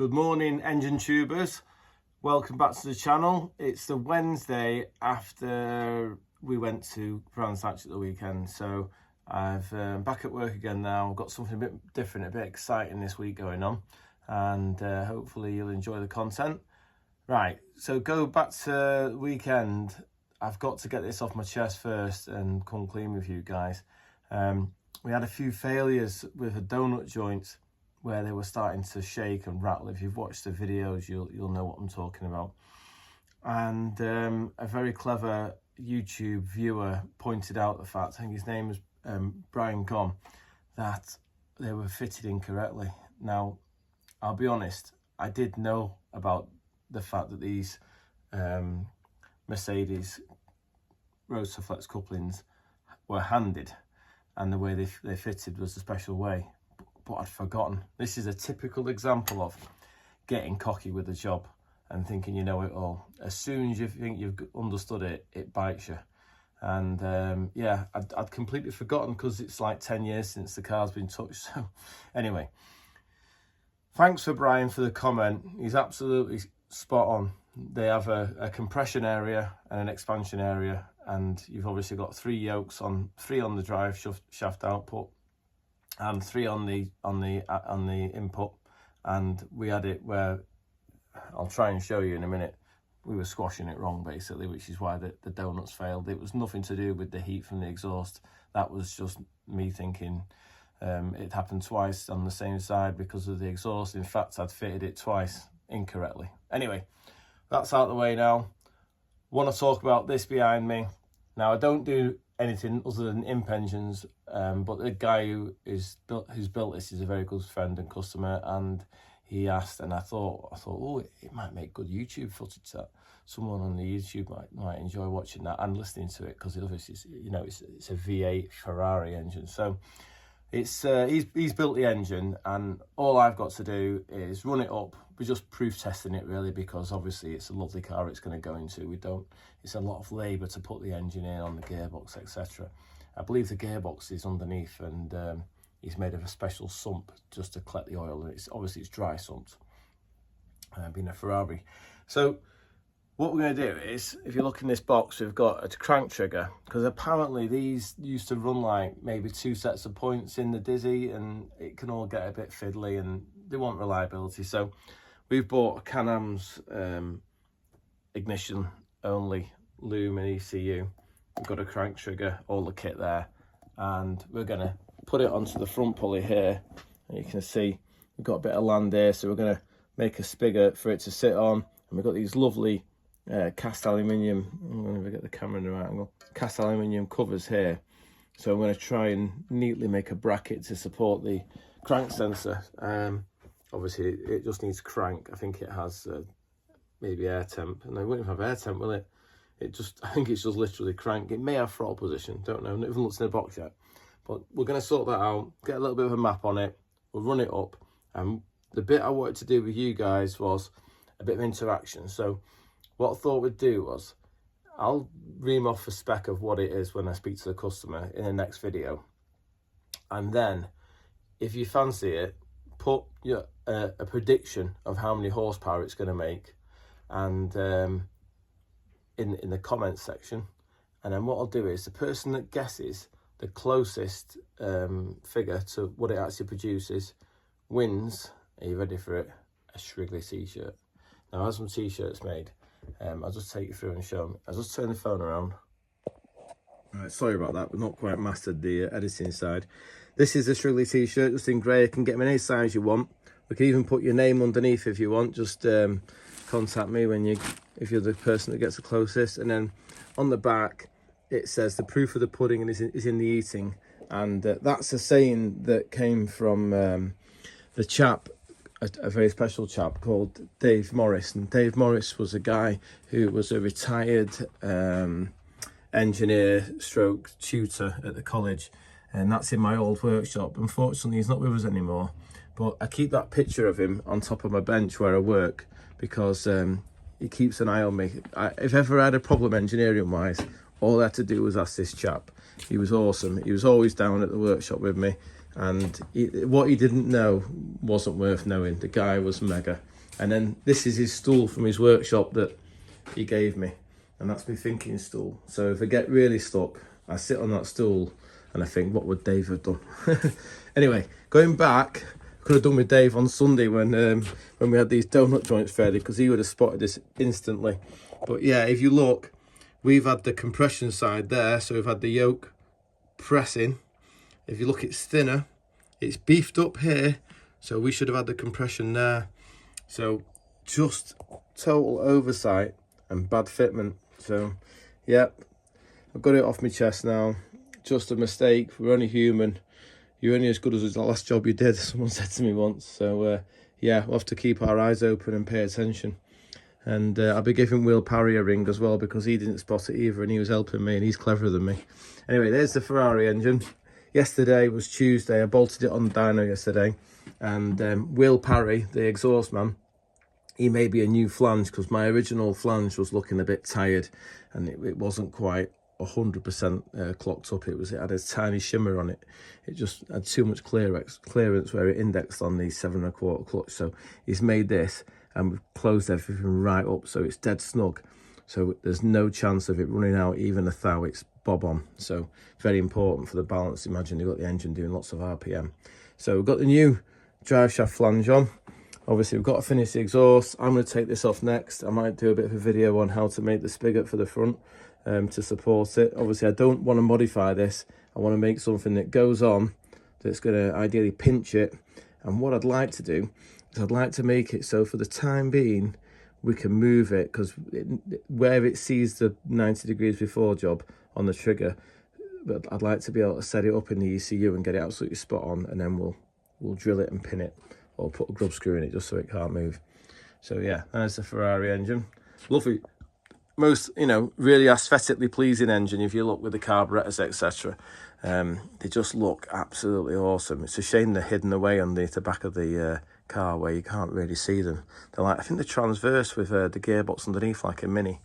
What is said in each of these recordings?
Good morning, engine tubers. Welcome back to the channel. It's the Wednesday after we went to France at the weekend, so I've back at work again now. I've got something a bit different, a bit exciting this week going on, and hopefully you'll enjoy the content. Right, so go back to the weekend. I've got to get this off my chest first and come clean with you guys. We had a few failures with the donut joints where they were starting to shake and rattle. If you've watched the videos, you'll know what I'm talking about. And a very clever YouTube viewer pointed out the fact, I think his name was Brian Gom, that they were fitted incorrectly. Now, I'll be honest, I did know about the fact that these Mercedes roadster flex couplings were handed, and the way they fitted was a special way. But I'd forgotten. This is a typical example of getting cocky with the job and thinking you know it all. As soon as you think you've understood it, it bites you. And yeah, I'd completely forgotten because it's like 10 years since the car's been touched. So anyway, thanks for Brian for the comment. He's absolutely spot on. They have a compression area and an expansion area, and you've obviously got three yokes on, three on the drive shaft output, and three on the input. And we had it where, I'll try and show you in a minute, we were squashing it wrong basically, which is why the donuts failed. It was nothing to do with the heat from the exhaust. That was just me thinking it happened twice on the same side because of the exhaust. In fact, I'd fitted it twice incorrectly. Anyway, that's out of the way now. Want to talk about this behind me. Now, I don't do anything other than imp engines, but the guy who's built this is a very good friend and customer, and he asked, and I thought, oh, it might make good YouTube footage. That someone on the YouTube might enjoy watching that and listening to it, because obviously it's a V8 Ferrari engine. So it's he's built the engine, and all I've got to do is run it up. We're just proof testing it really, because obviously it's a lovely car it's going to go into. It's a lot of labour to put the engine in, on the gearbox, etc. I believe the gearbox is underneath, and he's made of a special sump just to collect the oil, and it's dry sumped, being a Ferrari. So what we're going to do is, if you look in this box, we've got a crank trigger, because apparently these used to run like maybe 2 sets of points in the Dizzy, and it can all get a bit fiddly and they want reliability. So we've bought a Can-Am's ignition only loom and ECU. We've got a crank trigger, all the kit there, and we're going to put it onto the front pulley here. And you can see we've got a bit of land here, so we're going to make a spigot for it to sit on. And we've got these lovely cast aluminium, I'm going to get the camera in the right angle, cast aluminium covers here. So I'm going to try and neatly make a bracket to support the crank sensor. Obviously it just needs crank. I think it has maybe air temp, and it won't even have air temp, will it? I think it's just literally crank. It may have throttle position, don't know, not even looked in the box yet. But we're going to sort that out, get a little bit of a map on it, we'll run it up. And the bit I wanted to do with you guys was a bit of interaction. So what I thought we'd do was, I'll ream off a spec of what it is when I speak to the customer in the next video. And then, if you fancy it, put a prediction of how many horsepower it's going to make, and in the comments section. And then what I'll do is, the person that guesses the closest figure to what it actually produces wins, are you ready for it, a Shrigley t-shirt. Now I have some t-shirts made. I'll just take you through and show them. I'll just turn the phone around. Right, sorry about that, we've not quite mastered the editing side. This is a Shrigley t-shirt, just in grey. You can get them in any size you want. We can even put your name underneath if you want. Just contact me if you're the person that gets the closest. And then on the back it says, the proof of the pudding is in the eating. And that's a saying that came from the chap, a very special chap called Dave Morris. And Dave Morris was a guy who was a retired engineer stroke tutor at the college, and that's in my old workshop. Unfortunately he's not with us anymore, but I keep that picture of him on top of my bench where I work, because he keeps an eye on me. If ever I had a problem engineering wise, all I had to do was ask this chap. He was awesome. He was always down at the workshop with me, And what he didn't know wasn't worth knowing. The guy was mega. And then this is his stool from his workshop that he gave me. And that's my thinking stool. So if I get really stuck, I sit on that stool and I think, what would Dave have done? Anyway, going back, I could have done with Dave on Sunday when we had these donut joints ready, because he would have spotted this instantly. But yeah, if you look, we've had the compression side there. So we've had the yoke pressing. If you look, it's thinner, it's beefed up here, so we should have had the compression there. So just total oversight and bad fitment. So yeah, I've got it off my chest now. Just a mistake. We're only human. You're only as good as the last job you did, someone said to me once. So yeah, we'll have to keep our eyes open and pay attention. And I'll be giving Will Parry a ring as well, because he didn't spot it either and he was helping me and he's cleverer than me. Anyway, there's the Ferrari engine. Yesterday was Tuesday. I bolted it on the dyno yesterday, and Will Parry, the exhaust man, he made me a new flange, because my original flange was looking a bit tired and it wasn't quite 100% clocked up. It had a tiny shimmer on it. It just had too much clearance where it indexed on the 7 1/4 clutch. So he's made this, and we've closed everything right up, so it's dead snug. So there's no chance of it running out even a thou. It's bob on. So very important for the balance. Imagine you've got the engine doing lots of RPM. So we've got the new drive shaft flange on. Obviously we've got to finish the exhaust. I'm going to take this off next. I might do a bit of a video on how to make the spigot for the front to support it. Obviously I don't want to modify this. I want to make something that goes on, that's going to ideally pinch it. And what I'd like to do is I'd like to make it so for the time being we can move it, because where it sees the 90 degrees before job on the trigger, but I'd like to be able to set it up in the ECU and get it absolutely spot on, and then we'll drill it and pin it, or put a grub screw in it just so it can't move. So yeah, there's the Ferrari engine. Lovely, most, you know, really aesthetically pleasing engine. If you look with the carburetors, etc., they just look absolutely awesome. It's a shame they're hidden away underneath the back of the car where you can't really see them. They're like, I think they're transverse with the gearbox underneath like a Mini.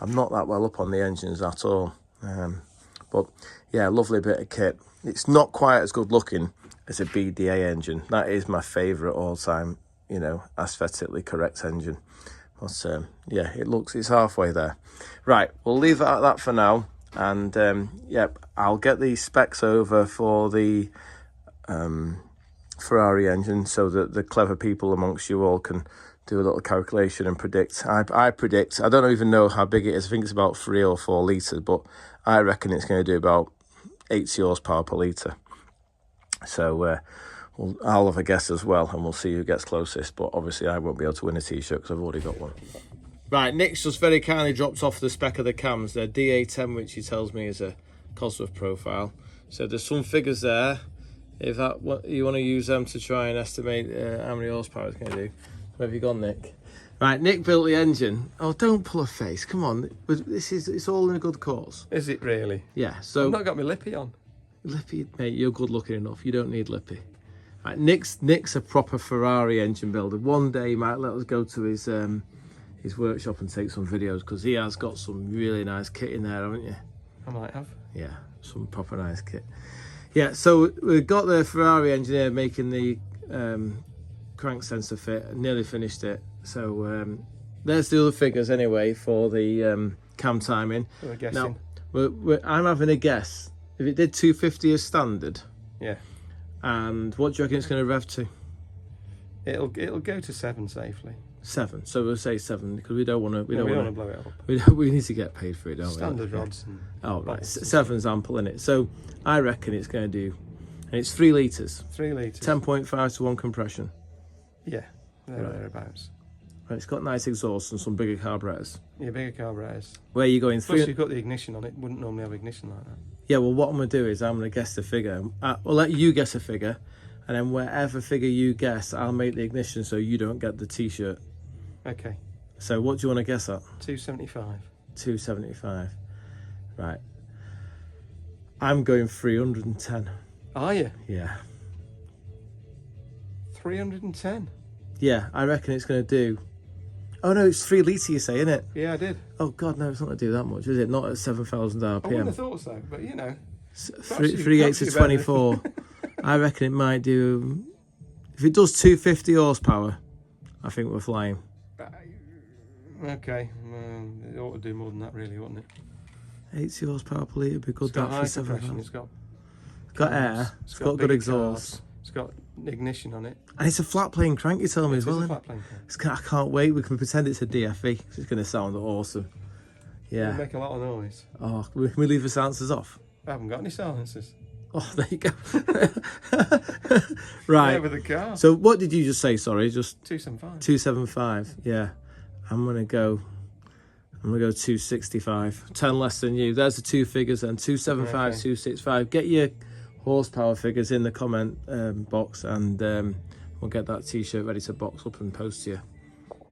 I'm not that well up on the engines at all. But yeah, lovely bit of kit. It's not quite as good looking as a BDA engine. That is my favourite all-time, you know, aesthetically correct engine. But yeah, it's halfway there. Right, we'll leave it at that for now. And yeah, I'll get the specs over for the Ferrari engine, so that the clever people amongst you all can do a little calculation and predict. I predict, I don't even know how big it is. I think it's about 3 or 4 litres, but I reckon it's going to do about 80 horsepower per litre. So I'll have a guess as well, and we'll see who gets closest. But obviously I won't be able to win a t-shirt because I've already got one. Right, Nick's just very kindly dropped off the spec of the cams. They're DA10, which he tells me is a Cosworth profile. So there's some figures there. If that, what you want to use them to try and estimate how many horsepower it's going to do. Where have you gone, Nick? Right, Nick built the engine. Oh, don't pull a face. Come on, it's all in a good cause. Is it really? Yeah. So I've not got my lippy on. Lippy, mate, you're good looking enough. You don't need lippy. Right, Nick's a proper Ferrari engine builder. One day he might let us go to his workshop and take some videos, because he has got some really nice kit in there, haven't you? I might have. Yeah, some proper nice kit. Yeah, so we've got the Ferrari engineer making the crank sensor fit, nearly finished it. So there's the other figures anyway for the cam timing. So we're guessing. Now, I'm having a guess. If it did 250 as standard. Yeah. And what do you reckon it's going to rev to? It'll go to 7 safely. 7. So we'll say 7, because we don't want to. We don't want to blow it up. We need to get paid for it, don't Standard we? rods. And oh right, 7's ample in it. So I reckon it's going to do, and it's 3 litres. 3 litres. 10.5 to 1 compression. Yeah, thereabouts. Right, it's got nice exhaust and some bigger carburetors. Yeah, bigger carburetors. Where are you going through? Plus you've got the ignition on it. Wouldn't normally have ignition like that. Yeah, well, what I'm going to do is I'm going to guess the figure. We'll let you guess a figure, and then wherever figure you guess, I'll make the ignition so you don't get the t-shirt. Okay. So what do you want to guess at? 275. 275. Right. I'm going 310. Are you? Yeah. 310? Yeah, I reckon it's going to do... Oh no, it's 3 litre you say, isn't it? Yeah, I did. Oh God, no, it's not going to do that much, is it? Not at 7,000 RPM. I wouldn't have thought so, but you know. 3 8 to 24. I reckon it might do. If it does 250 horsepower, I think we're flying. Okay, it ought to do more than that, really, wouldn't it? 80 horsepower per litre would be good. It's got That high for 7. compression. It's got air. It's got good bigger exhaust. cars, it's got ignition on it. And it's a flat plane crank, you tell me, as well. It's a Isn't flat plane crank. I can't wait. We can pretend it's a DFE. It's going to sound awesome. Yeah. It'll make a lot of noise. Oh, can we leave the silencers off? I haven't got any silencers. Oh, there you go. Right. Yeah, with the car. So what did you just say? Sorry, just 275. 275. Yeah. I'm gonna go 265. 10 less than you. There's the two figures then. 275, Okay. 265. Get your horsepower figures in the comment box, and we'll get that t-shirt ready to box up and post to you.